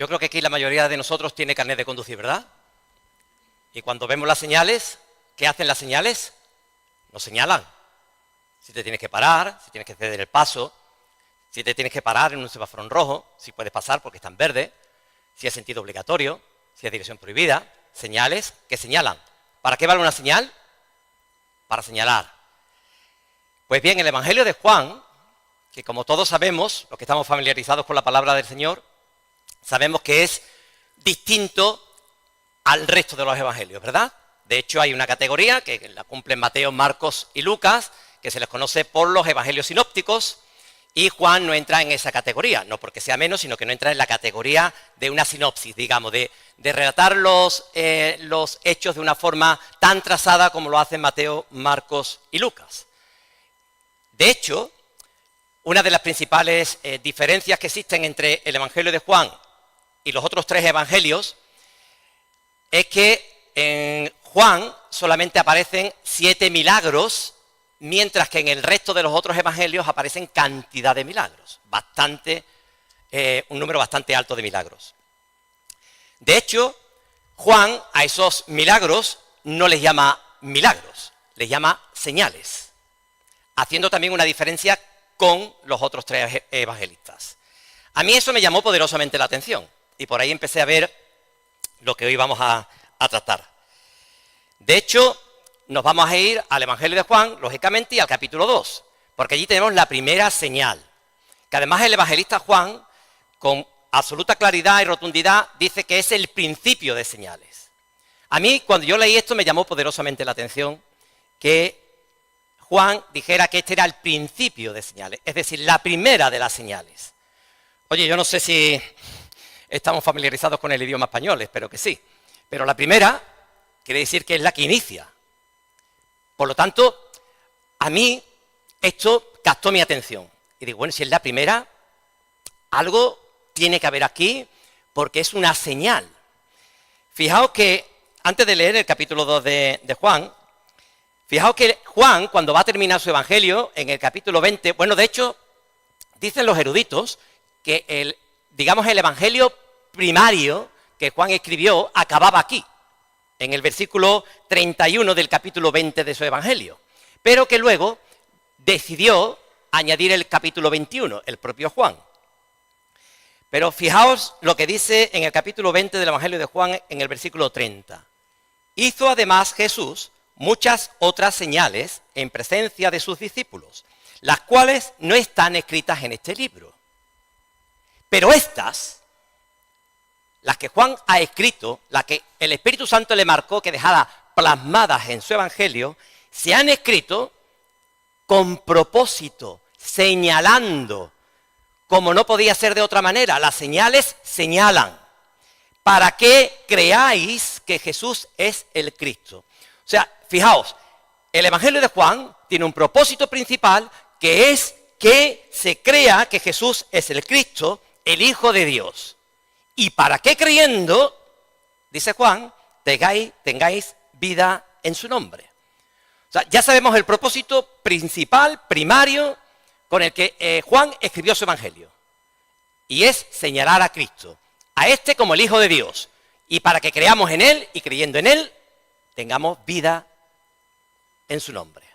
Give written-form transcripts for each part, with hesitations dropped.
Yo creo que aquí la mayoría de nosotros tiene carnet de conducir, ¿verdad? Y cuando vemos las señales, ¿qué hacen las señales? Nos señalan. Si te tienes que parar, si tienes que ceder el paso, si te tienes que parar en un semáforo en rojo, si puedes pasar porque está en verde, si es sentido obligatorio, si es dirección prohibida, señales que señalan. ¿Para qué vale una señal? Para señalar. Pues bien, el Evangelio de Juan, que como todos sabemos, los que estamos familiarizados con la palabra del Señor, sabemos que es distinto al resto de los evangelios, ¿verdad? De hecho, hay una categoría que la cumplen Mateo, Marcos y Lucas, que se les conoce por los evangelios sinópticos, y Juan no entra en esa categoría, no porque sea menos, sino que no entra en la categoría de una sinopsis, digamos, de relatar los hechos de una forma tan trazada como lo hacen Mateo, Marcos y Lucas. De hecho, una de las principales diferencias que existen entre el Evangelio de Juan y los otros tres evangelios es que en Juan solamente aparecen 7 milagros, mientras que en el resto de los otros evangelios aparecen cantidad de milagros, un número bastante alto de milagros. De hecho, Juan a esos milagros no les llama milagros, les llama señales, haciendo también una diferencia con los otros tres evangelistas. A mí eso me llamó poderosamente la atención y por ahí empecé a ver lo que hoy vamos a tratar. De hecho, nos vamos a ir al Evangelio de Juan, lógicamente, y al capítulo 2, porque allí tenemos la primera señal, que además el evangelista Juan, con absoluta claridad y rotundidad, dice que es el principio de señales. A mí, cuando yo leí esto, me llamó poderosamente la atención que Juan dijera que este era el principio de señales, es decir, la primera de las señales. Oye, yo no sé si estamos familiarizados con el idioma español, espero que sí, pero la primera quiere decir que es la que inicia. Por lo tanto, a mí esto captó mi atención. Y digo, bueno, si es la primera, algo tiene que haber aquí porque es una señal. Fijaos que, antes de leer el capítulo 2 de Juan, fijaos que Juan, cuando va a terminar su evangelio, en el capítulo 20, bueno, de hecho, dicen los eruditos que el evangelio primario que Juan escribió acababa aquí, en el versículo 31 del capítulo 20 de su evangelio, pero que luego decidió añadir el capítulo 21, el propio Juan. Pero fijaos lo que dice en el capítulo 20 del evangelio de Juan, en el versículo 30. Hizo además Jesús muchas otras señales en presencia de sus discípulos, las cuales no están escritas en este libro. Pero estas, las que Juan ha escrito, las que el Espíritu Santo le marcó que dejara plasmadas en su evangelio, se han escrito con propósito, señalando, como no podía ser de otra manera, las señales señalan, para que creáis que Jesús es el Cristo. O sea, fijaos, el evangelio de Juan tiene un propósito principal, que es que se crea que Jesús es el Cristo, el Hijo de Dios. Y para que creyendo, dice Juan, tengáis vida en su nombre. O sea, ya sabemos el propósito principal, primario, con el que Juan escribió su evangelio. Y es señalar a Cristo, a este como el Hijo de Dios. Y para que creamos en Él y creyendo en Él, tengamos vida en su nombre.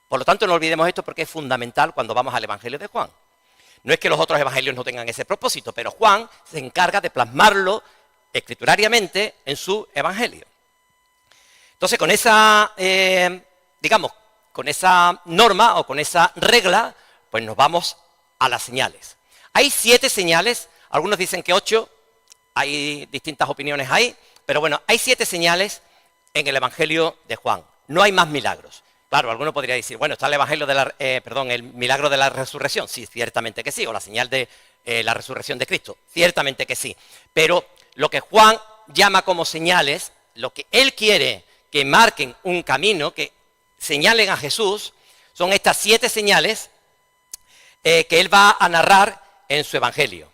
Por lo tanto, no olvidemos esto porque es fundamental cuando vamos al evangelio de Juan. No es que los otros evangelios no tengan ese propósito, pero Juan se encarga de plasmarlo escriturariamente en su evangelio. Entonces, con esa, con esa norma o con esa regla, pues nos vamos a las señales. Hay 7 señales, algunos dicen que 8, hay distintas opiniones ahí, pero bueno, hay 7 señales en el evangelio de Juan. No hay más milagros. Claro, alguno podría decir, bueno, está el evangelio de el milagro de la resurrección. Sí, ciertamente que sí, o la señal de la resurrección de Cristo. Ciertamente que sí. Pero lo que Juan llama como señales, lo que él quiere que marquen un camino, que señalen a Jesús, son estas 7 señales que él va a narrar en su evangelio.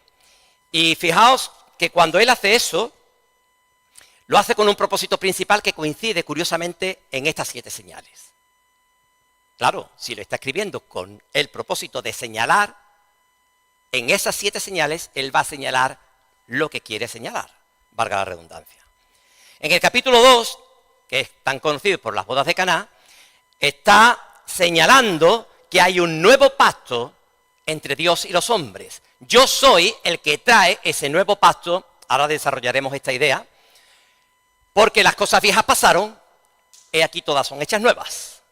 Y fijaos que cuando él hace eso, lo hace con un propósito principal que coincide curiosamente en estas 7 señales. Claro, si lo está escribiendo con el propósito de señalar, en esas 7 señales él va a señalar lo que quiere señalar, valga la redundancia. En el capítulo 2, que es tan conocido por las bodas de Caná, está señalando que hay un nuevo pacto entre Dios y los hombres. Yo soy el que trae ese nuevo pacto, ahora desarrollaremos esta idea, porque las cosas viejas pasaron, y aquí todas son hechas nuevas.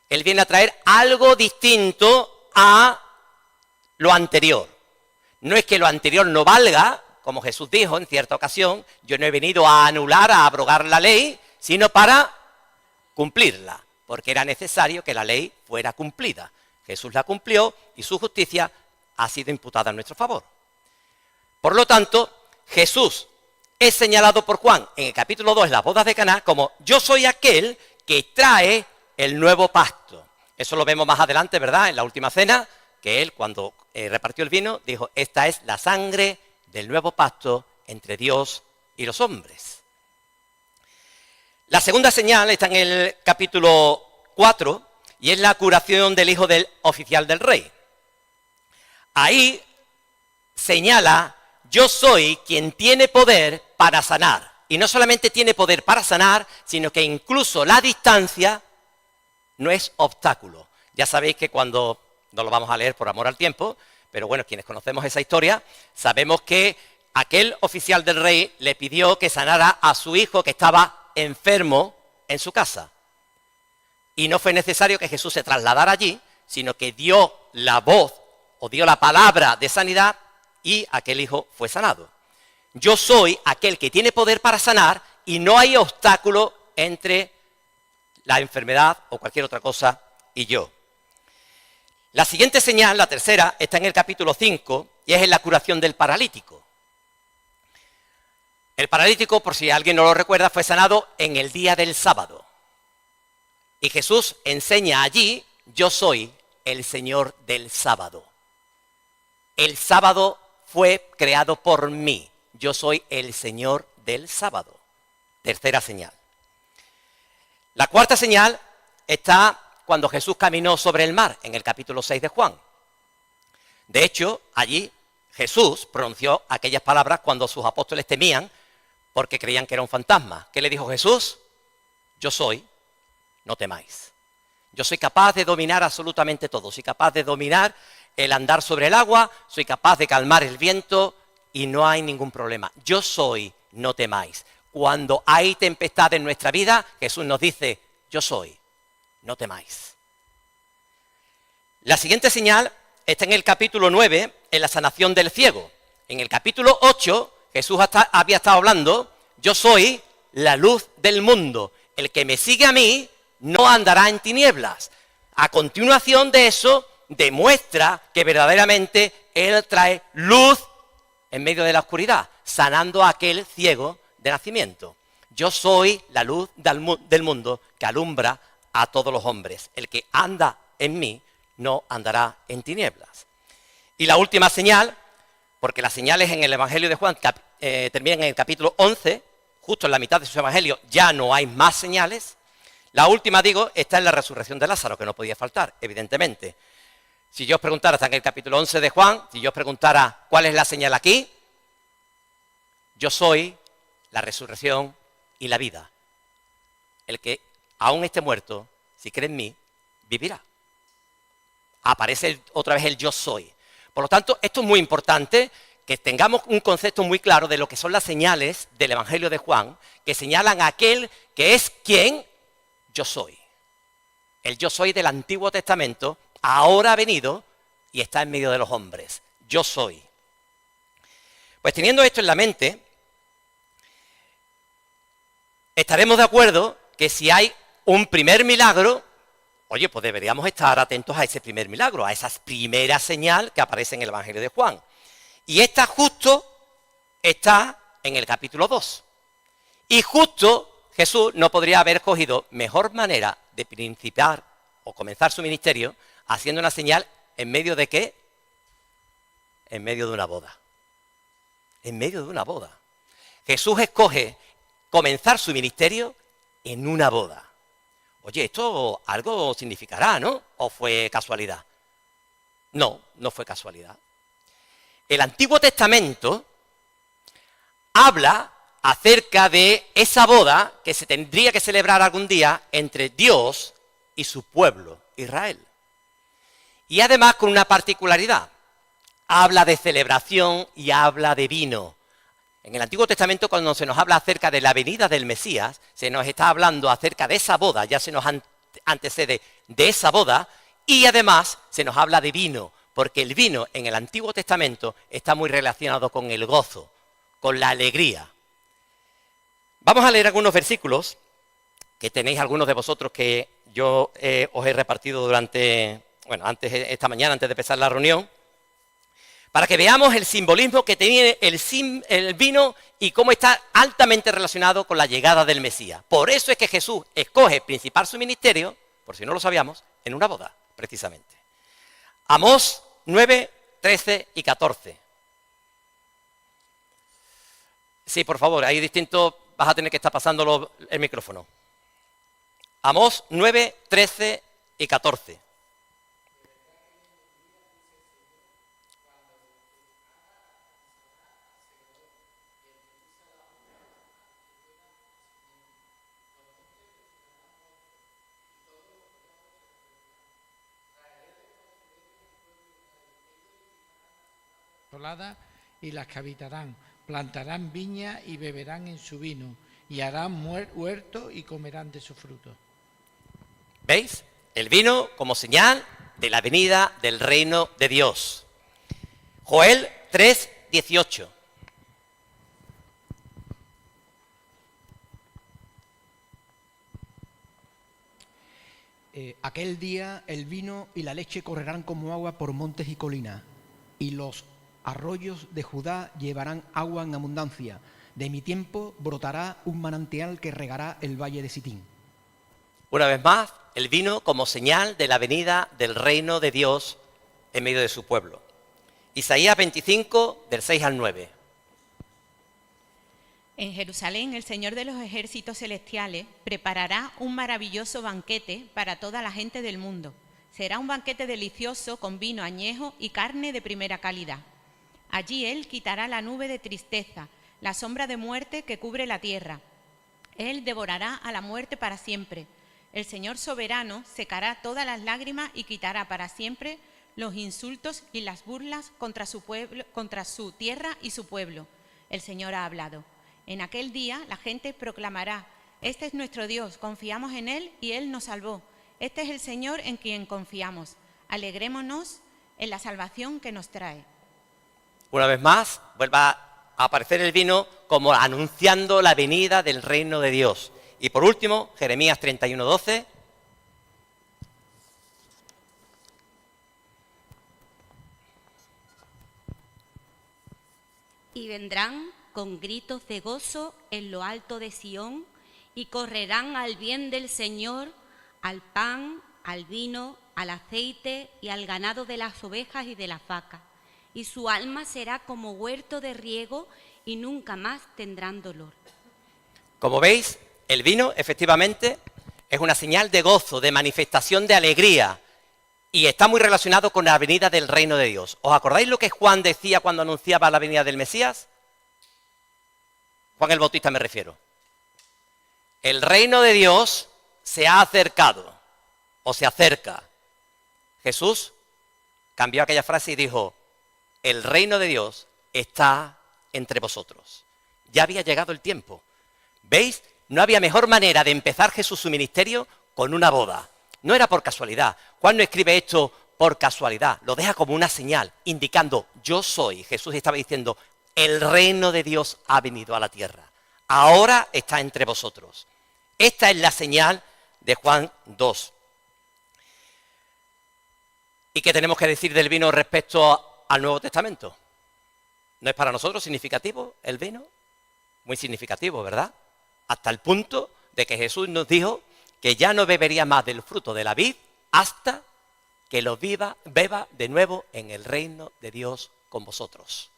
Él viene a traer algo distinto a lo anterior. No es que lo anterior no valga, como Jesús dijo en cierta ocasión, yo no he venido a anular, a abrogar la ley, sino para cumplirla, porque era necesario que la ley fuera cumplida. Jesús la cumplió y su justicia ha sido imputada a nuestro favor. Por lo tanto, Jesús es señalado por Juan en el capítulo 2, las bodas de Caná, como yo soy aquel que trae el nuevo pacto. Eso lo vemos más adelante, ¿verdad? En la última cena, que él cuando repartió el vino dijo, esta es la sangre del nuevo pacto entre Dios y los hombres. La segunda señal está en el capítulo 4 y es la curación del hijo del oficial del rey. Ahí señala, yo soy quien tiene poder para sanar. Y no solamente tiene poder para sanar, sino que incluso la distancia no es obstáculo. Ya sabéis que cuando, no lo vamos a leer por amor al tiempo, pero bueno, quienes conocemos esa historia, sabemos que aquel oficial del rey le pidió que sanara a su hijo que estaba enfermo en su casa. Y no fue necesario que Jesús se trasladara allí, sino que dio la voz o dio la palabra de sanidad y aquel hijo fue sanado. Yo soy aquel que tiene poder para sanar y no hay obstáculo entre la enfermedad o cualquier otra cosa y yo. La siguiente señal, la tercera, está en el capítulo 5 y es en la curación del paralítico. El paralítico, por si alguien no lo recuerda, fue sanado en el día del sábado. Y Jesús enseña allí, yo soy el Señor del sábado. El sábado fue creado por mí. Yo soy el Señor del sábado. Tercera señal. La cuarta señal está cuando Jesús caminó sobre el mar, en el capítulo 6 de Juan. De hecho, allí Jesús pronunció aquellas palabras cuando sus apóstoles temían porque creían que era un fantasma. ¿Qué le dijo Jesús? Yo soy, no temáis. Yo soy capaz de dominar absolutamente todo. Soy capaz de dominar el andar sobre el agua, soy capaz de calmar el viento y no hay ningún problema. Yo soy, no temáis. Cuando hay tempestad en nuestra vida, Jesús nos dice, yo soy, no temáis. La siguiente señal está en el capítulo 9, en la sanación del ciego. En el capítulo 8, Jesús había estado hablando, yo soy la luz del mundo. El que me sigue a mí no andará en tinieblas. A continuación de eso, demuestra que verdaderamente Él trae luz en medio de la oscuridad, sanando a aquel ciego de nacimiento. Yo soy la luz del mundo que alumbra a todos los hombres. El que anda en mí no andará en tinieblas. Y la última señal, porque las señales en el Evangelio de Juan terminan en el capítulo 11, justo en la mitad de su Evangelio ya no hay más señales. La última, digo, está en la resurrección de Lázaro, que no podía faltar, evidentemente. Si yo os preguntara, está en el capítulo 11 de Juan, si yo os preguntara cuál es la señal aquí, yo soy la resurrección y la vida. El que aún esté muerto, si cree en mí, vivirá. Aparece otra vez el yo soy. Por lo tanto, esto es muy importante, que tengamos un concepto muy claro de lo que son las señales del Evangelio de Juan, que señalan a aquel que es quien yo soy. El yo soy del Antiguo Testamento, ahora ha venido y está en medio de los hombres. Yo soy. Pues teniendo esto en la mente, estaremos de acuerdo que si hay un primer milagro, oye, pues deberíamos estar atentos a ese primer milagro, a esa primera señal que aparece en el Evangelio de Juan. Y esta justo está en el capítulo 2. Y justo Jesús no podría haber cogido mejor manera de principiar o comenzar su ministerio haciendo una señal en medio de ¿qué? En medio de una boda. En medio de una boda. Jesús escoge comenzar su ministerio en una boda. Oye, esto algo significará, ¿no? ¿O fue casualidad? No, no fue casualidad. El Antiguo Testamento habla acerca de esa boda que se tendría que celebrar algún día entre Dios y su pueblo, Israel. Y además con una particularidad, habla de celebración y habla de vino. En el Antiguo Testamento, cuando se nos habla acerca de la venida del Mesías, se nos está hablando acerca de esa boda, ya se nos antecede de esa boda, y además se nos habla de vino, porque el vino en el Antiguo Testamento está muy relacionado con el gozo, con la alegría. Vamos a leer algunos versículos que tenéis algunos de vosotros que yo os he repartido esta mañana, antes de empezar la reunión, para que veamos el simbolismo que tiene el vino y cómo está altamente relacionado con la llegada del Mesías. Por eso es que Jesús escoge principar su ministerio, por si no lo sabíamos, en una boda, precisamente. Amós 9, 13 y 14. Sí, por favor, hay distintos, vas a tener que estar pasando el micrófono. Amós 9, 13 y 14. Y las que habitarán, plantarán viña y beberán en su vino, y harán huerto y comerán de su fruto. ¿Veis? El vino como señal de la venida del reino de Dios. Joel 3, 18. Aquel día el vino y la leche correrán como agua por montes y colinas, y los arroyos de Judá llevarán agua en abundancia. De mi tiempo brotará un manantial que regará el valle de Sitín. Una vez más, el vino como señal de la venida del reino de Dios en medio de su pueblo. Isaías 25, del 6 al 9. En Jerusalén, el Señor de los ejércitos celestiales preparará un maravilloso banquete para toda la gente del mundo. Será un banquete delicioso con vino añejo y carne de primera calidad. Allí Él quitará la nube de tristeza, la sombra de muerte que cubre la tierra. Él devorará a la muerte para siempre. El Señor soberano secará todas las lágrimas y quitará para siempre los insultos y las burlas contra su pueblo, contra su tierra y su pueblo. El Señor ha hablado. En aquel día la gente proclamará: este es nuestro Dios, confiamos en Él y Él nos salvó. Este es el Señor en quien confiamos. Alegrémonos en la salvación que nos trae. Una vez más, vuelva a aparecer el vino como anunciando la venida del reino de Dios. Y por último, Jeremías 31, 12. Y vendrán con gritos de gozo en lo alto de Sión, y correrán al bien del Señor, al pan, al vino, al aceite y al ganado de las ovejas y de las vacas. Y su alma será como huerto de riego, y nunca más tendrán dolor. Como veis, el vino efectivamente es una señal de gozo, de manifestación de alegría, y está muy relacionado con la venida del reino de Dios. ¿Os acordáis lo que Juan decía cuando anunciaba la venida del Mesías? Juan el Bautista me refiero. El reino de Dios se ha acercado, o se acerca. Jesús cambió aquella frase y dijo: el reino de Dios está entre vosotros. Ya había llegado el tiempo. ¿Veis? No había mejor manera de empezar Jesús su ministerio con una boda. No era por casualidad. Juan no escribe esto por casualidad. Lo deja como una señal, indicando: yo soy. Jesús estaba diciendo: el reino de Dios ha venido a la tierra. Ahora está entre vosotros. Esta es la señal de Juan 2. ¿Y qué tenemos que decir del vino respecto al Nuevo Testamento? ¿No es para nosotros significativo el vino? Muy significativo, ¿verdad? Hasta el punto de que Jesús nos dijo que ya no bebería más del fruto de la vid hasta que lo beba de nuevo en el reino de Dios con vosotros.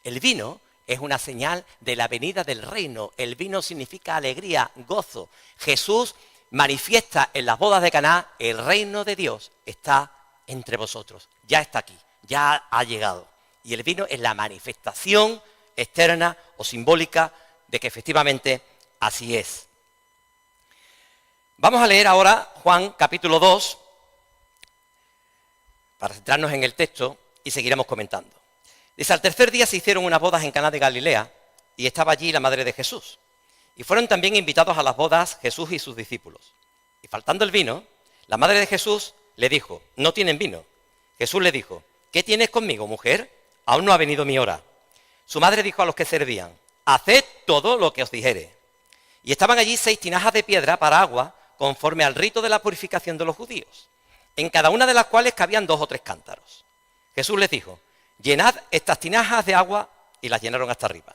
El vino es una señal de la venida del reino. El vino significa alegría, gozo. Jesús manifiesta en las bodas de Caná: el reino de Dios está entre vosotros. Ya está aquí, ya ha llegado. Y el vino es la manifestación externa o simbólica de que efectivamente así es. Vamos a leer ahora Juan capítulo 2, para centrarnos en el texto y seguiremos comentando. Dice, al tercer día se hicieron unas bodas en Caná de Galilea y estaba allí la madre de Jesús. Y fueron también invitados a las bodas Jesús y sus discípulos. Y faltando el vino, la madre de Jesús le dijo, no tienen vino. Jesús le dijo, ¿qué tienes conmigo, mujer? Aún no ha venido mi hora. Su madre dijo a los que servían, haced todo lo que os dijere. Y estaban allí 6 tinajas de piedra para agua, conforme al rito de la purificación de los judíos, en cada una de las cuales cabían 2 o 3 cántaros. Jesús les dijo, llenad estas tinajas de agua, y las llenaron hasta arriba.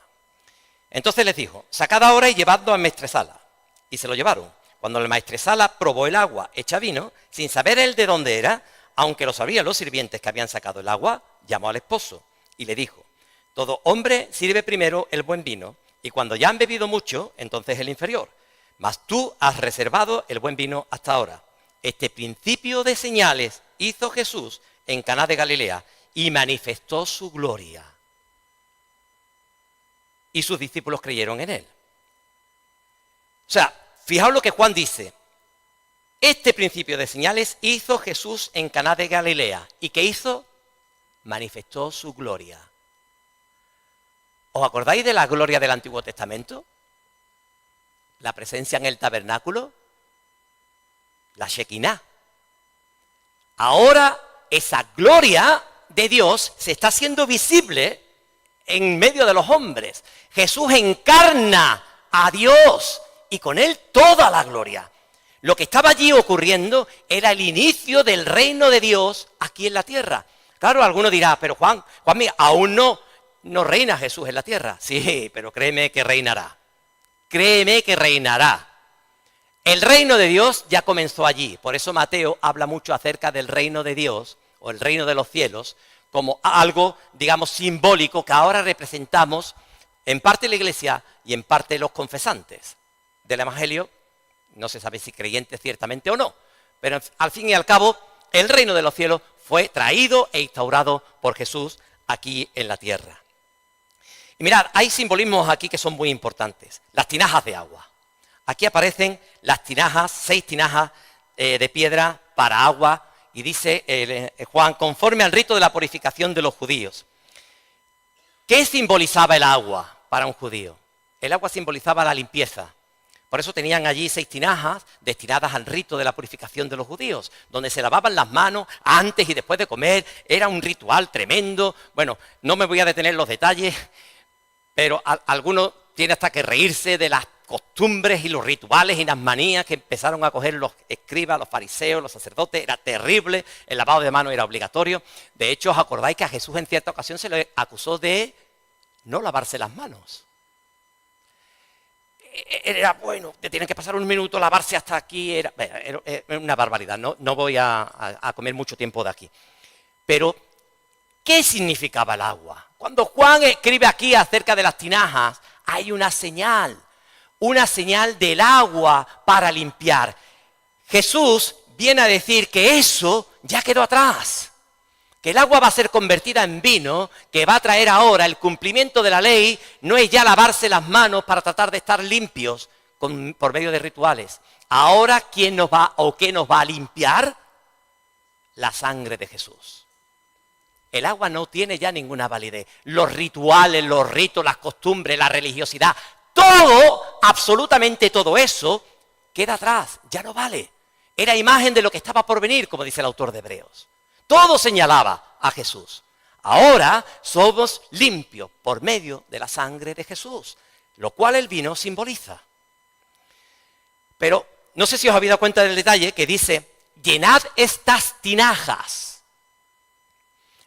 Entonces les dijo, sacad ahora y llevadlo a maestresala. Y se lo llevaron. Cuando el maestresala probó el agua hecha vino, sin saber él de dónde era, aunque lo sabían los sirvientes que habían sacado el agua, llamó al esposo y le dijo, todo hombre sirve primero el buen vino, y cuando ya han bebido mucho, entonces el inferior. Mas tú has reservado el buen vino hasta ahora. Este principio de señales hizo Jesús en Caná de Galilea y manifestó su gloria. Y sus discípulos creyeron en él. O sea, fijaos lo que Juan dice. Este principio de señales hizo Jesús en Caná de Galilea. ¿Y qué hizo? Manifestó su gloria. ¿Os acordáis de la gloria del Antiguo Testamento? La presencia en el tabernáculo, la Shekinah. Ahora esa gloria de Dios se está haciendo visible en medio de los hombres. Jesús encarna a Dios y con él toda la gloria. Lo que estaba allí ocurriendo era el inicio del reino de Dios aquí en la tierra. Claro, alguno dirá, pero Juan, mira, aún no reina Jesús en la tierra. Sí, pero créeme que reinará. Créeme que reinará. El reino de Dios ya comenzó allí. Por eso Mateo habla mucho acerca del reino de Dios o el reino de los cielos como algo, digamos, simbólico que ahora representamos en parte la Iglesia y en parte los confesantes del Evangelio. No se sabe si creyentes ciertamente o no, pero al fin y al cabo el reino de los cielos fue traído e instaurado por Jesús aquí en la tierra. Y mirad, hay simbolismos aquí que son muy importantes. Las tinajas de agua. Aquí aparecen las tinajas, 6 tinajas de piedra para agua. Y dice Juan, conforme al rito de la purificación de los judíos. ¿Qué simbolizaba el agua para un judío? El agua simbolizaba la limpieza. Por eso tenían allí 6 tinajas destinadas al rito de la purificación de los judíos, donde se lavaban las manos antes y después de comer. Era un ritual tremendo. Bueno, no me voy a detener en los detalles, pero algunos tienen hasta que reírse de las costumbres y los rituales y las manías que empezaron a coger los escribas, los fariseos, los sacerdotes. Era terrible, el lavado de manos era obligatorio. De hecho, ¿os acordáis que a Jesús en cierta ocasión se le acusó de no lavarse las manos? Era bueno, te tienen que pasar un minuto, lavarse hasta aquí, era una barbaridad. No voy a comer mucho tiempo de aquí. Pero, ¿qué significaba el agua? Cuando Juan escribe aquí acerca de las tinajas, hay una señal del agua para limpiar. Jesús viene a decir que eso ya quedó atrás, que el agua va a ser convertida en vino, que va a traer ahora el cumplimiento de la ley. No es ya lavarse las manos para tratar de estar limpios por medio de rituales. Ahora, ¿quién nos va o qué nos va a limpiar? La sangre de Jesús. El agua no tiene ya ninguna validez. Los rituales, los ritos, las costumbres, la religiosidad, todo, absolutamente todo eso, queda atrás, ya no vale. Era imagen de lo que estaba por venir, como dice el autor de Hebreos. Todo señalaba a Jesús. Ahora somos limpios por medio de la sangre de Jesús, lo cual el vino simboliza. Pero no sé si os habéis dado cuenta del detalle que dice, llenad estas tinajas.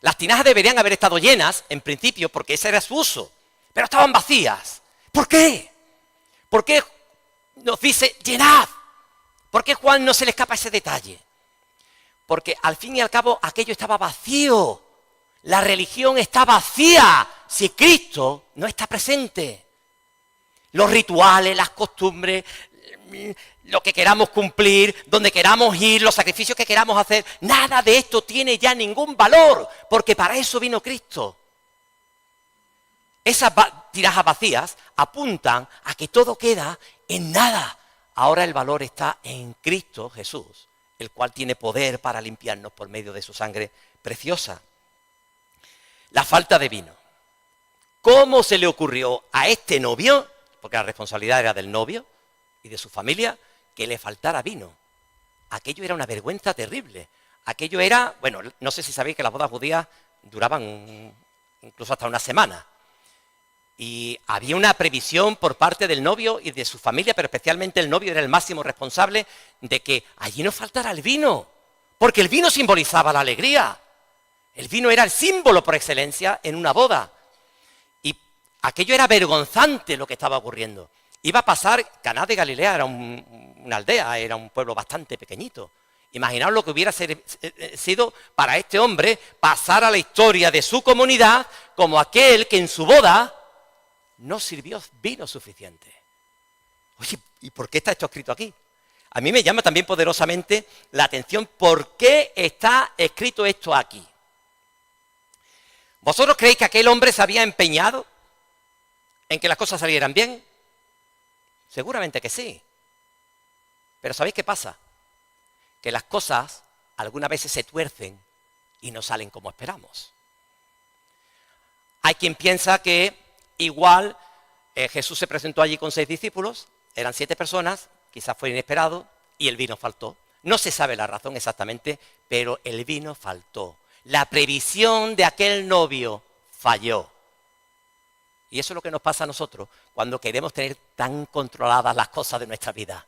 Las tinajas deberían haber estado llenas, en principio, porque ese era su uso, pero estaban vacías. ¿Por qué? ¿Por qué nos dice llenad? ¿Por qué Juan no se le escapa ese detalle? Porque al fin y al cabo aquello estaba vacío. La religión está vacía si Cristo no está presente. Los rituales, las costumbres, lo que queramos cumplir, donde queramos ir, los sacrificios que queramos hacer, nada de esto tiene ya ningún valor, porque para eso vino Cristo. esas tinajas vacías apuntan a que todo queda en nada. Ahora el valor está en Cristo Jesús, el cual tiene poder para limpiarnos por medio de su sangre preciosa. La falta de vino. ¿Cómo se le ocurrió a este novio, porque la responsabilidad era del novio y de su familia, que le faltara vino? Aquello era una vergüenza terrible. Aquello era, bueno, no sé si sabéis que las bodas judías duraban incluso hasta una semana. Y había una previsión por parte del novio y de su familia, pero especialmente el novio era el máximo responsable de que allí no faltara el vino, porque el vino simbolizaba la alegría. El vino era el símbolo por excelencia en una boda. Y aquello era vergonzante lo que estaba ocurriendo. Iba a pasar, Caná de Galilea era una aldea, era un pueblo bastante pequeñito. Imaginaos lo que hubiera sido para este hombre pasar a la historia de su comunidad como aquel que en su boda no sirvió vino suficiente. Oye, ¿y por qué está esto escrito aquí? A mí me llama también poderosamente la atención por qué está escrito esto aquí. ¿Vosotros creéis que aquel hombre se había empeñado en que las cosas salieran bien? Seguramente que sí. Pero ¿sabéis qué pasa? Que las cosas algunas veces se tuercen y no salen como esperamos. Hay quien piensa que igual Jesús se presentó allí con 6 discípulos, eran 7 personas, quizás fue inesperado y el vino faltó. No se sabe la razón exactamente, pero el vino faltó. La previsión de aquel novio falló. Y eso es lo que nos pasa a nosotros cuando queremos tener tan controladas las cosas de nuestra vida.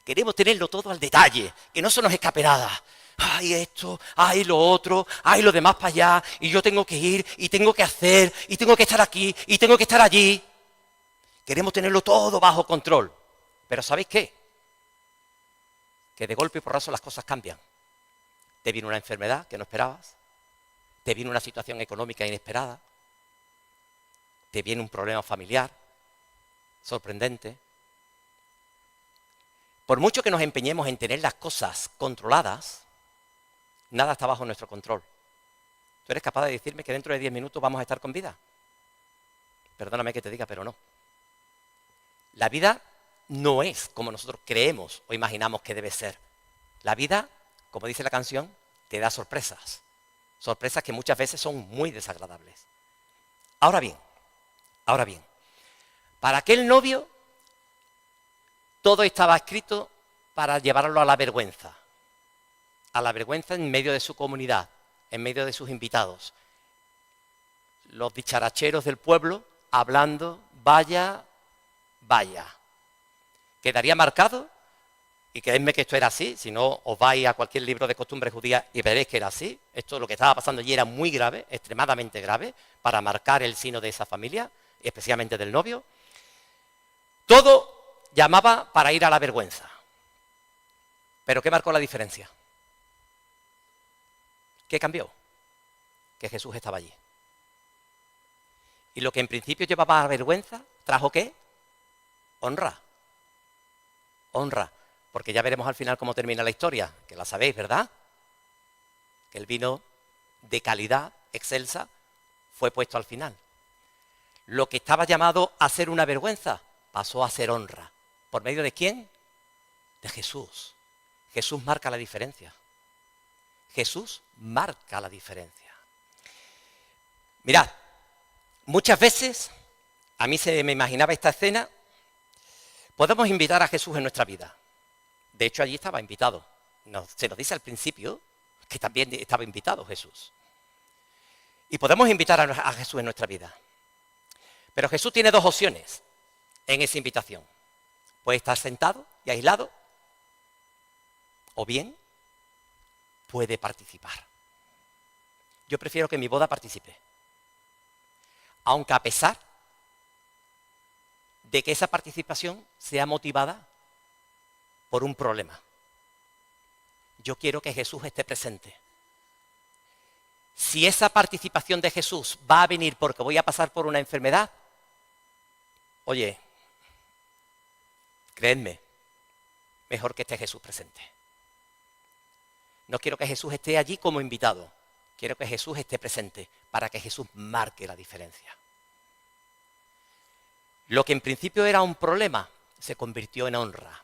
Queremos tenerlo todo al detalle, que no se nos escape nada. Ay, esto, ay, lo otro, ay, lo demás para allá, y yo tengo que ir, y tengo que hacer, y tengo que estar aquí, y tengo que estar allí. Queremos tenerlo todo bajo control. Pero ¿sabéis qué? Que de golpe y porrazo las cosas cambian. Te viene una enfermedad que no esperabas, te viene una situación económica inesperada, te viene un problema familiar sorprendente. Por mucho que nos empeñemos en tener las cosas controladas, nada está bajo nuestro control. ¿Tú eres capaz de decirme que dentro de 10 minutos vamos a estar con vida? Perdóname que te diga, pero no. La vida no es como nosotros creemos o imaginamos que debe ser. La vida, como dice la canción, te da sorpresas. Sorpresas que muchas veces son muy desagradables. Ahora bien, para aquel novio todo estaba escrito para llevarlo a la vergüenza en medio de su comunidad, en medio de sus invitados. Los dicharacheros del pueblo hablando, vaya, vaya. Quedaría marcado, y creedme que esto era así, si no os vais a cualquier libro de costumbres judías y veréis que era así. Esto, lo que estaba pasando allí era muy grave, extremadamente grave, para marcar el sino de esa familia, especialmente del novio. Todo llamaba para ir a la vergüenza. ¿Pero qué marcó la diferencia? ¿Qué cambió? Que Jesús estaba allí. Y lo que en principio llevaba a vergüenza, ¿trajo qué? Honra. Honra. Porque ya veremos al final cómo termina la historia, que la sabéis, ¿verdad? Que el vino de calidad excelsa fue puesto al final. Lo que estaba llamado a ser una vergüenza pasó a ser honra. ¿Por medio de quién? De Jesús. Jesús marca la diferencia. Jesús marca la diferencia. Mirad, muchas veces, a mí se me imaginaba esta escena, podemos invitar a Jesús en nuestra vida. De hecho, allí estaba invitado. Se nos dice al principio que también estaba invitado Jesús. Y podemos invitar a Jesús en nuestra vida. Pero Jesús tiene 2 opciones en esa invitación. Puede estar sentado y aislado, o bien puede participar. Yo prefiero que en mi boda participe. Aunque a pesar de que esa participación sea motivada por un problema. Yo quiero que Jesús esté presente. Si esa participación de Jesús va a venir porque voy a pasar por una enfermedad, oye, créanme, mejor que esté Jesús presente. No quiero que Jesús esté allí como invitado. Quiero que Jesús esté presente para que Jesús marque la diferencia. Lo que en principio era un problema se convirtió en honra.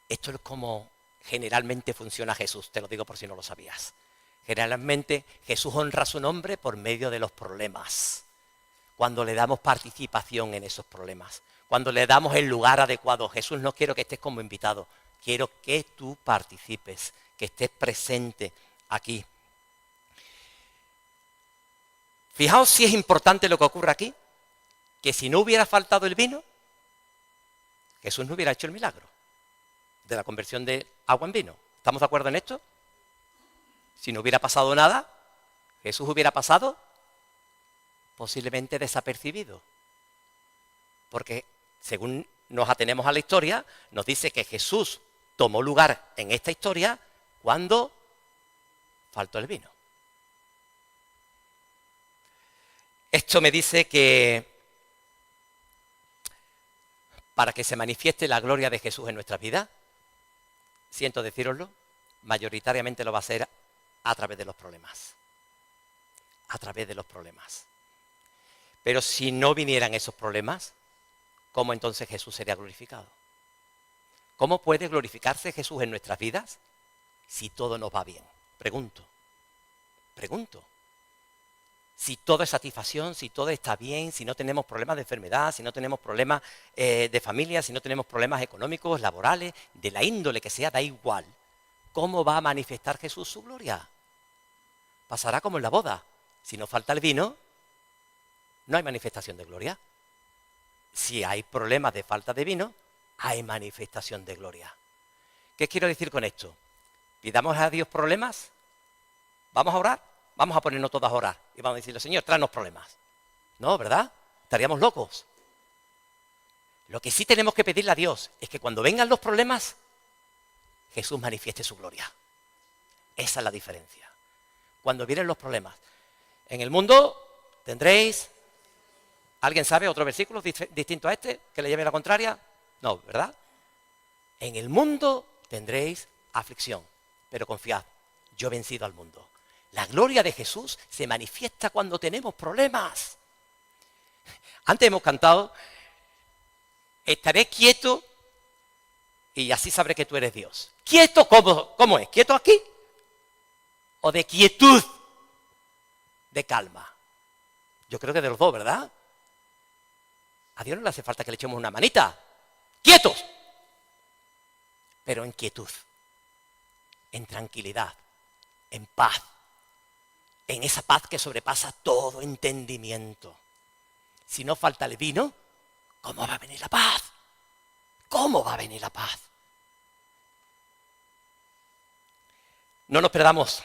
Esto es como generalmente funciona Jesús, te lo digo por si no lo sabías. Generalmente Jesús honra su nombre por medio de los problemas, cuando le damos participación en esos problemas, cuando le damos el lugar adecuado. Jesús, no quiero que estés como invitado, quiero que tú participes, que estés presente aquí. Fijaos si es importante lo que ocurre aquí, que si no hubiera faltado el vino, Jesús no hubiera hecho el milagro de la conversión de agua en vino. ¿Estamos de acuerdo en esto? Si no hubiera pasado nada, Jesús hubiera pasado posiblemente desapercibido. Porque según nos atenemos a la historia, nos dice que Jesús tomó lugar en esta historia cuando faltó el vino. Esto me dice que para que se manifieste la gloria de Jesús en nuestra vida, siento decíroslo, mayoritariamente lo va a hacer a través de los problemas. A través de los problemas. Pero si no vinieran esos problemas, ¿cómo entonces Jesús sería glorificado? ¿Cómo puede glorificarse Jesús en nuestras vidas si todo nos va bien? Pregunto. Si todo es satisfacción, si todo está bien, si no tenemos problemas de enfermedad, si no tenemos problemas de familia, si no tenemos problemas económicos, laborales, de la índole que sea, da igual. ¿Cómo va a manifestar Jesús su gloria? Pasará como en la boda. Si nos falta el vino, no hay manifestación de gloria. Si hay problemas de falta de vino, hay manifestación de gloria. ¿Qué quiero decir con esto? ¿Pidamos a Dios problemas? ¿Vamos a orar? Vamos a ponernos todos a orar y vamos a decirle, Señor, tráenos problemas. No, ¿verdad? Estaríamos locos. Lo que sí tenemos que pedirle a Dios es que cuando vengan los problemas, Jesús manifieste su gloria. Esa es la diferencia. Cuando vienen los problemas. En el mundo tendréis... ¿Alguien sabe otro versículo distinto a este que le lleve la contraria? No, ¿verdad? En el mundo tendréis aflicción, pero confiad, yo he vencido al mundo. La gloria de Jesús se manifiesta cuando tenemos problemas. Antes hemos cantado, estaré quieto y así sabré que tú eres Dios. ¿Quieto cómo es? ¿Quieto aquí? ¿O de quietud? De calma. Yo creo que de los dos, ¿verdad? A Dios no le hace falta que le echemos una manita. ¡Quietos! Pero en quietud, en tranquilidad, en paz. En esa paz que sobrepasa todo entendimiento. Si no falta el vino, ¿cómo va a venir la paz? ¿Cómo va a venir la paz? No nos perdamos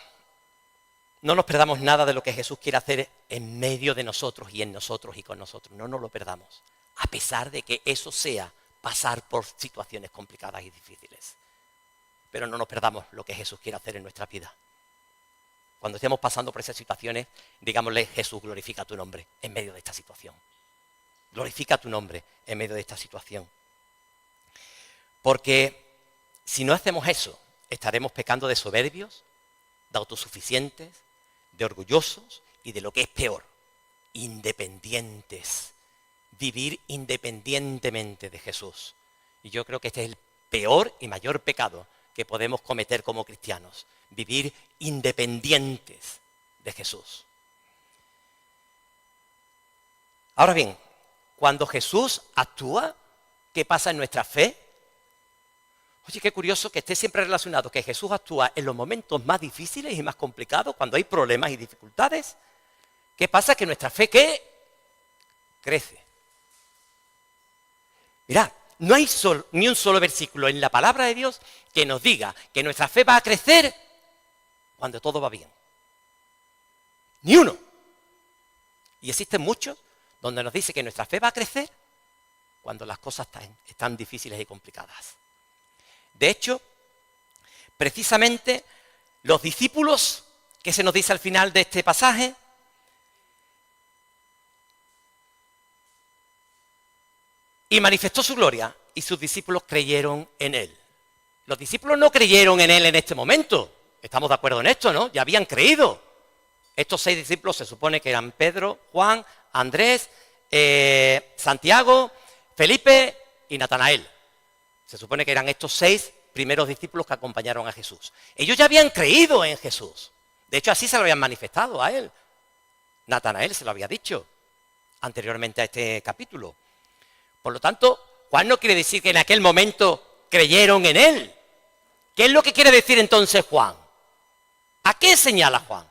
nada de lo que Jesús quiere hacer en medio de nosotros y en nosotros y con nosotros. No nos lo perdamos, a pesar de que eso sea pasar por situaciones complicadas y difíciles. Pero no nos perdamos lo que Jesús quiere hacer en nuestra vida. Cuando estemos pasando por esas situaciones, digámosle, Jesús, glorifica tu nombre en medio de esta situación. Glorifica tu nombre en medio de esta situación. Porque si no hacemos eso, estaremos pecando de soberbios, de autosuficientes, de orgullosos y de lo que es peor, independientes. Vivir independientemente de Jesús. Y yo creo que este es el peor y mayor pecado que podemos cometer como cristianos. Vivir independientes de Jesús. Ahora bien, cuando Jesús actúa, ¿qué pasa en nuestra fe? Oye, qué curioso que esté siempre relacionado que Jesús actúa en los momentos más difíciles y más complicados, cuando hay problemas y dificultades. ¿Qué pasa? Que nuestra fe, ¿qué? Crece. Mirad, no hay ni un solo versículo en la palabra de Dios que nos diga que nuestra fe va a crecer cuando todo va bien. Ni uno. Y existen muchos donde nos dice que nuestra fe va a crecer cuando las cosas están difíciles y complicadas. De hecho, precisamente los discípulos, que se nos dice al final de este pasaje, y manifestó su gloria, y sus discípulos creyeron en él. Los discípulos no creyeron en él en este momento. Estamos de acuerdo en esto, ¿no? Ya habían creído. Estos 6 discípulos se supone que eran Pedro, Juan, Andrés, Santiago Felipe y Natanael. Se supone que eran estos 6 primeros discípulos que acompañaron a Jesús. Ellos ya habían creído en Jesús. De hecho, así se lo habían manifestado a él. Natanael se lo había dicho anteriormente a este capítulo. Por lo tanto, Juan no quiere decir que en aquel momento creyeron en él. ¿Qué es lo que quiere decir entonces Juan? ¿A qué señala Juan?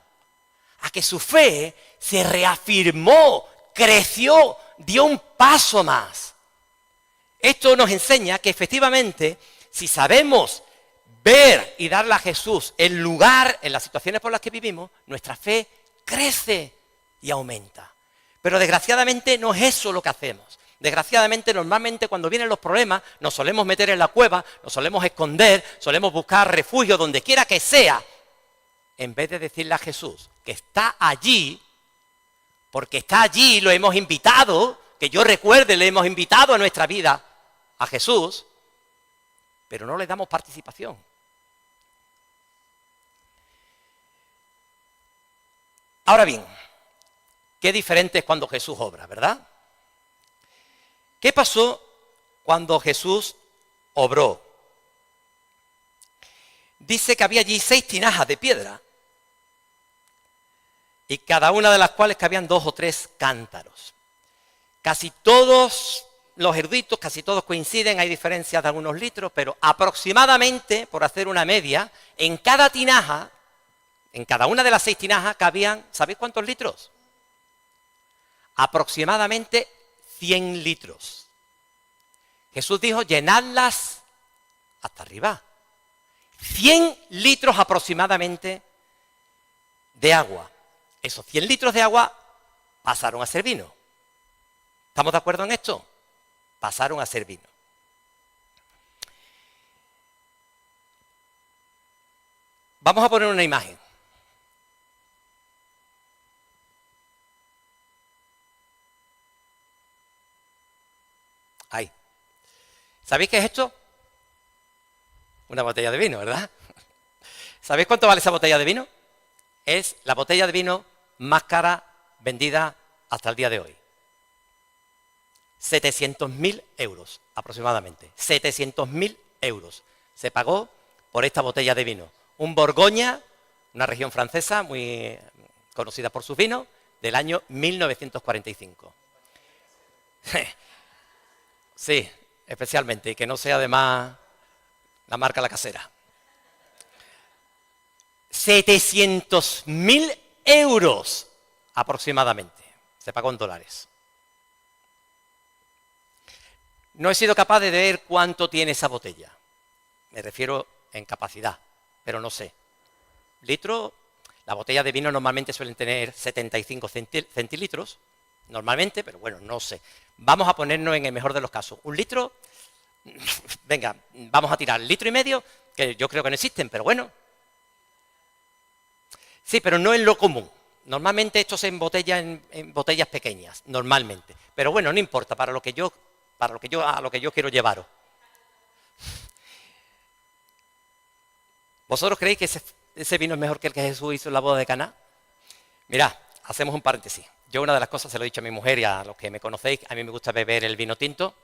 A que su fe se reafirmó, creció, dio un paso más. Esto nos enseña que efectivamente, si sabemos ver y darle a Jesús el lugar en las situaciones por las que vivimos, nuestra fe crece y aumenta. Pero desgraciadamente no es eso lo que hacemos. Desgraciadamente, normalmente cuando vienen los problemas, nos solemos meter en la cueva, nos solemos esconder, solemos buscar refugio donde quiera que sea, en vez de decirle a Jesús que está allí, porque está allí, lo hemos invitado, que yo recuerde, le hemos invitado a nuestra vida a Jesús, pero no le damos participación. Ahora bien, qué diferente es cuando Jesús obra, ¿verdad? ¿Qué pasó cuando Jesús obró? Dice que había allí 6 tinajas de piedra, y cada una de las cuales cabían 2 o 3 cántaros. Casi todos los eruditos, casi todos coinciden, hay diferencias de algunos litros, pero aproximadamente, por hacer una media, en cada tinaja, en cada una de las 6 tinajas cabían, ¿sabéis cuántos litros? Aproximadamente 100 litros. Jesús dijo, llenadlas hasta arriba. 100 litros aproximadamente de agua. Esos 100 litros de agua pasaron a ser vino. ¿Estamos de acuerdo en esto? Pasaron a ser vino. Vamos a poner una imagen. Ahí. ¿Sabéis qué es esto? Una botella de vino, ¿verdad? ¿Sabéis cuánto vale esa botella de vino? Es la botella de vino más cara vendida hasta el día de hoy. 700.000 euros aproximadamente. 700.000 euros se pagó por esta botella de vino. Un Borgoña, una región francesa muy conocida por sus vinos, del año 1945. Sí, especialmente, y que no sea además la marca La Casera. 700.000 euros aproximadamente se pagó en dólares. No he sido capaz de ver cuánto tiene esa botella. Me refiero en capacidad, pero no sé. Litro, la botella de vino normalmente suelen tener 75 centilitros, normalmente, pero bueno, no sé. Vamos a ponernos en el mejor de los casos. Un litro, venga, vamos a tirar 1,5 litros, que yo creo que no existen, pero bueno. Sí, pero no es lo común. Normalmente esto se embotella en botellas pequeñas, normalmente. Pero bueno, no importa, a lo que yo quiero llevaros. ¿Vosotros creéis que ese vino es mejor que el que Jesús hizo en la boda de Caná? Mirad, hacemos un paréntesis. Yo una de las cosas, se lo he dicho a mi mujer y a los que me conocéis, a mí me gusta beber el vino tinto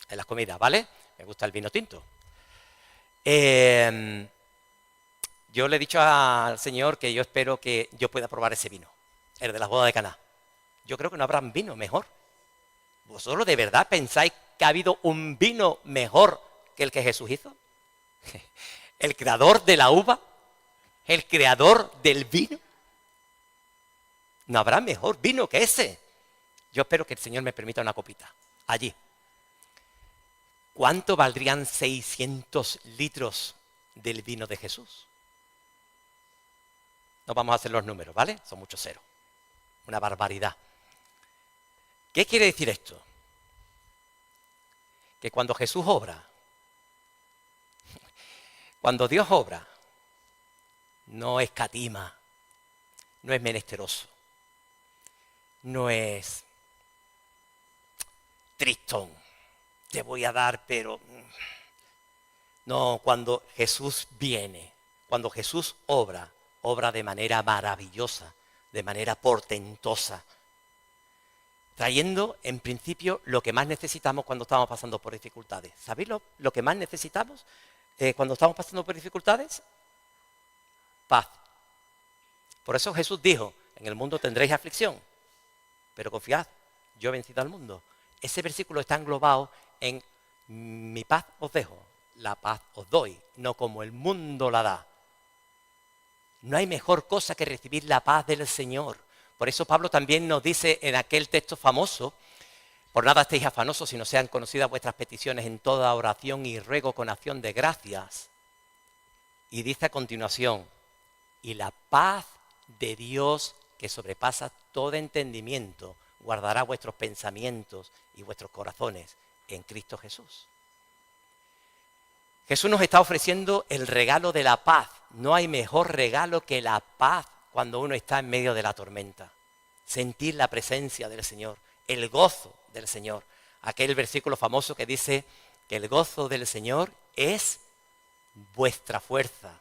en las comidas, ¿vale? Me gusta el vino tinto. Yo le he dicho al Señor que yo espero que yo pueda probar ese vino, el de las bodas de Caná. Yo creo que no habrá vino mejor. ¿Vosotros de verdad pensáis que ha habido un vino mejor que el que Jesús hizo? ¿El creador de la uva? ¿El creador del vino? No habrá mejor vino que ese. Yo espero que el Señor me permita una copita allí. ¿Cuánto valdrían 600 litros del vino de Jesús? No vamos a hacer los números, ¿vale? Son muchos ceros. Una barbaridad. ¿Qué quiere decir esto? Que cuando Jesús obra, cuando Dios obra, no escatima, no es menesteroso, no es tristón, te voy a dar, pero... No, cuando Jesús viene, cuando Jesús obra, obra de manera maravillosa, de manera portentosa, trayendo en principio lo que más necesitamos cuando estamos pasando por dificultades. ¿Sabéis lo que más necesitamos cuando estamos pasando por dificultades? Paz. Por eso Jesús dijo, en el mundo tendréis aflicción, pero confiad, yo he vencido al mundo. Ese versículo está englobado en mi paz os dejo, la paz os doy, no como el mundo la da. No hay mejor cosa que recibir la paz del Señor. Por eso Pablo también nos dice en aquel texto famoso, por nada estéis afanosos, sino sean conocidas vuestras peticiones en toda oración y ruego con acción de gracias. Y dice a continuación, y la paz de Dios que sobrepasa todo entendimiento, guardará vuestros pensamientos y vuestros corazones en Cristo Jesús. Jesús nos está ofreciendo el regalo de la paz. No hay mejor regalo que la paz cuando uno está en medio de la tormenta. Sentir la presencia del Señor, el gozo del Señor. Aquel versículo famoso que dice que el gozo del Señor es vuestra fuerza.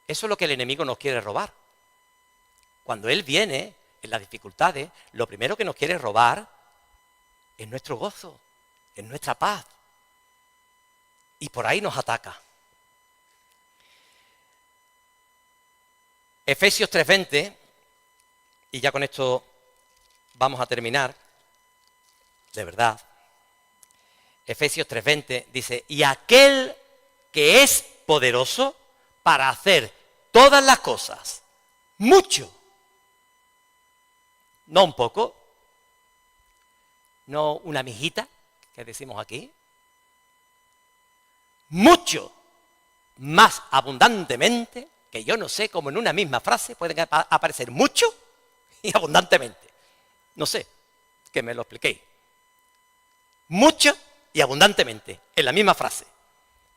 Eso es lo que el enemigo nos quiere robar. Cuando Él viene en las dificultades, lo primero que nos quiere robar es nuestro gozo, es nuestra paz. Y por ahí nos ataca. Efesios 3:20, y ya con esto vamos a terminar, de verdad. Efesios 3:20 dice, y aquel que es poderoso para hacer todas las cosas, mucho, no un poco, no una mijita, que decimos aquí, mucho más abundantemente, que yo no sé cómo en una misma frase pueden aparecer mucho y abundantemente. No sé, que me lo expliquéis. Mucho y abundantemente, en la misma frase.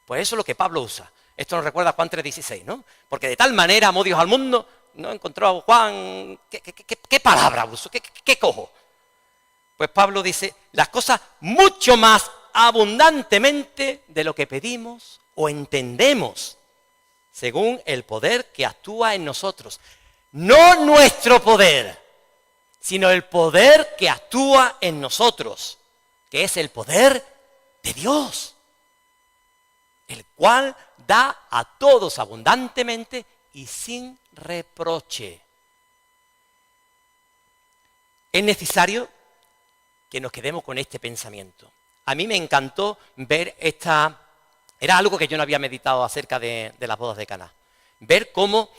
Pues eso es lo que Pablo usa. Esto nos recuerda a Juan 3:16, ¿no? Porque de tal manera amó Dios al mundo, no encontró a Juan, ¿qué palabra uso? ¿Qué cojo? Pues Pablo dice, las cosas mucho más abundantemente de lo que pedimos o entendemos, según el poder que actúa en nosotros. No nuestro poder, sino el poder que actúa en nosotros, que es el poder de Dios, el cual da a todos abundantemente y sin reproche. Es necesario que nos quedemos con este pensamiento. A mí me encantó ver era algo que yo no había meditado acerca de las bodas de Caná. Ver cómo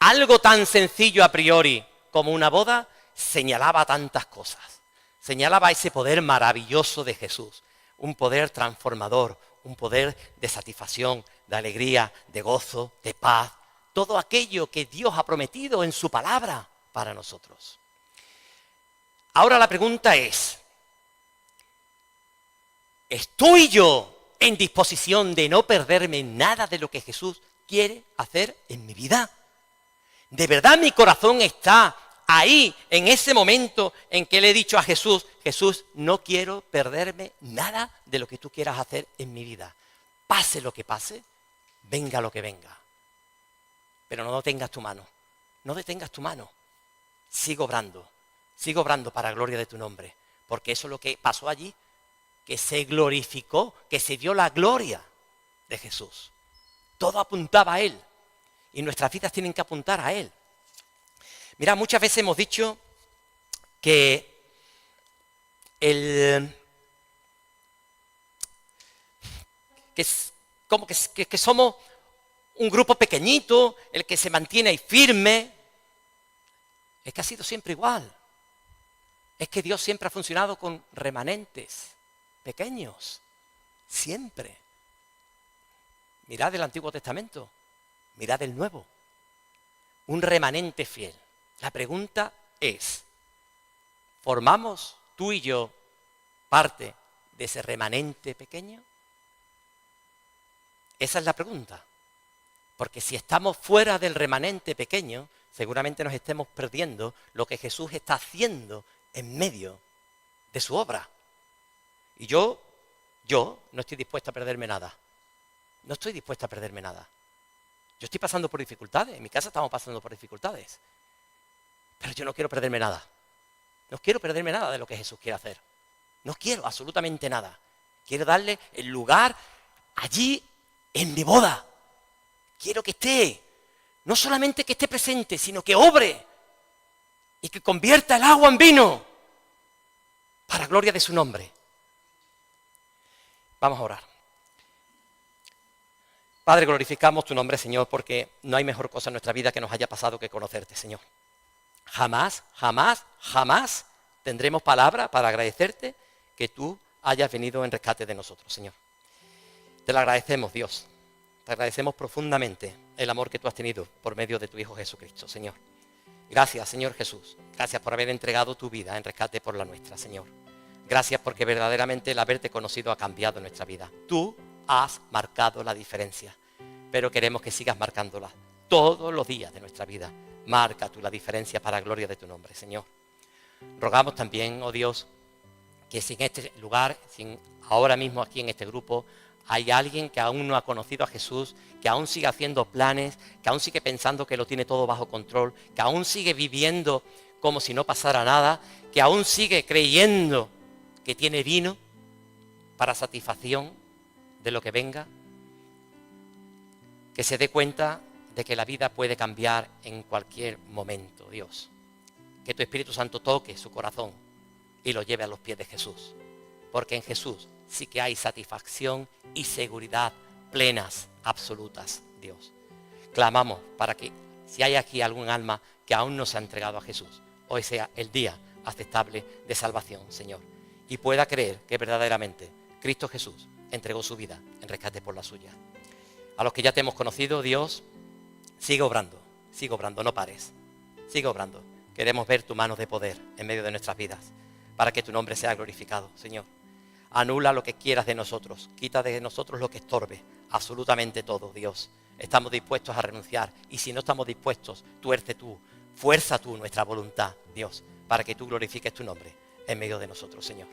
algo tan sencillo a priori como una boda señalaba tantas cosas. Señalaba ese poder maravilloso de Jesús, un poder transformador, un poder de satisfacción, de alegría, de gozo, de paz. Todo aquello que Dios ha prometido en su palabra para nosotros. Ahora la pregunta es, ¿estoy yo en disposición de no perderme nada de lo que Jesús quiere hacer en mi vida? ¿De verdad mi corazón está ahí, en ese momento en que le he dicho a Jesús, Jesús, no quiero perderme nada de lo que tú quieras hacer en mi vida? Pase lo que pase, venga lo que venga. Pero no detengas tu mano, no detengas tu mano. Sigo obrando para gloria de tu nombre, porque eso es lo que pasó allí, que se glorificó, que se dio la gloria de Jesús. Todo apuntaba a Él, y nuestras vidas tienen que apuntar a Él. Mira, muchas veces hemos dicho que que somos un grupo pequeñito, el que se mantiene ahí firme. Es que ha sido siempre igual. Es que Dios siempre ha funcionado con remanentes pequeños, siempre. Mirad el Antiguo Testamento, mirad el Nuevo. Un remanente fiel. La pregunta es, ¿formamos tú y yo parte de ese remanente pequeño? Esa es la pregunta. Porque si estamos fuera del remanente pequeño, seguramente nos estemos perdiendo lo que Jesús está haciendo en medio de su obra. Y yo no estoy dispuesto a perderme nada. No estoy dispuesto a perderme nada. Yo estoy pasando por dificultades. En mi casa estamos pasando por dificultades. Pero yo no quiero perderme nada. No quiero perderme nada de lo que Jesús quiere hacer. No quiero absolutamente nada. Quiero darle el lugar allí en mi boda. Quiero que esté, no solamente que esté presente, sino que obre y que convierta el agua en vino para gloria de su nombre. Vamos a orar. Padre, glorificamos tu nombre, Señor, porque no hay mejor cosa en nuestra vida que nos haya pasado que conocerte, Señor. Jamás, jamás, jamás tendremos palabra para agradecerte que tú hayas venido en rescate de nosotros, Señor. Te lo agradecemos, Dios. Te agradecemos profundamente el amor que tú has tenido por medio de tu Hijo Jesucristo, Señor. Gracias, Señor Jesús. Gracias por haber entregado tu vida en rescate por la nuestra, Señor. Gracias porque verdaderamente el haberte conocido ha cambiado nuestra vida. Tú has marcado la diferencia, pero queremos que sigas marcándola todos los días de nuestra vida. Marca tú la diferencia para gloria de tu nombre, Señor. Rogamos también, oh Dios, que si en este lugar, si ahora mismo aquí en este grupo, hay alguien que aún no ha conocido a Jesús, que aún sigue haciendo planes, que aún sigue pensando que lo tiene todo bajo control, que aún sigue viviendo como si no pasara nada, que aún sigue creyendo que tiene vino para satisfacción de lo que venga, que se dé cuenta de que la vida puede cambiar en cualquier momento, Dios. Que tu Espíritu Santo toque su corazón y lo lleve a los pies de Jesús. Porque en Jesús sí que hay satisfacción y seguridad plenas, absolutas, Dios. Clamamos para que si hay aquí algún alma que aún no se ha entregado a Jesús, hoy sea el día aceptable de salvación, Señor. Y pueda creer que verdaderamente Cristo Jesús entregó su vida en rescate por la suya. A los que ya te hemos conocido, Dios, sigue obrando, no pares, sigue obrando. Queremos ver tu mano de poder en medio de nuestras vidas, para que tu nombre sea glorificado, Señor. Anula lo que quieras de nosotros, quita de nosotros lo que estorbe, absolutamente todo, Dios. Estamos dispuestos a renunciar, y si no estamos dispuestos, tuerce tú, fuerza tú nuestra voluntad, Dios, para que tú glorifiques tu nombre en medio de nosotros, Señor.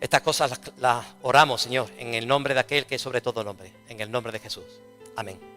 Estas cosas las oramos, Señor, en el nombre de aquel que es sobre todo nombre, en el nombre de Jesús. Amén.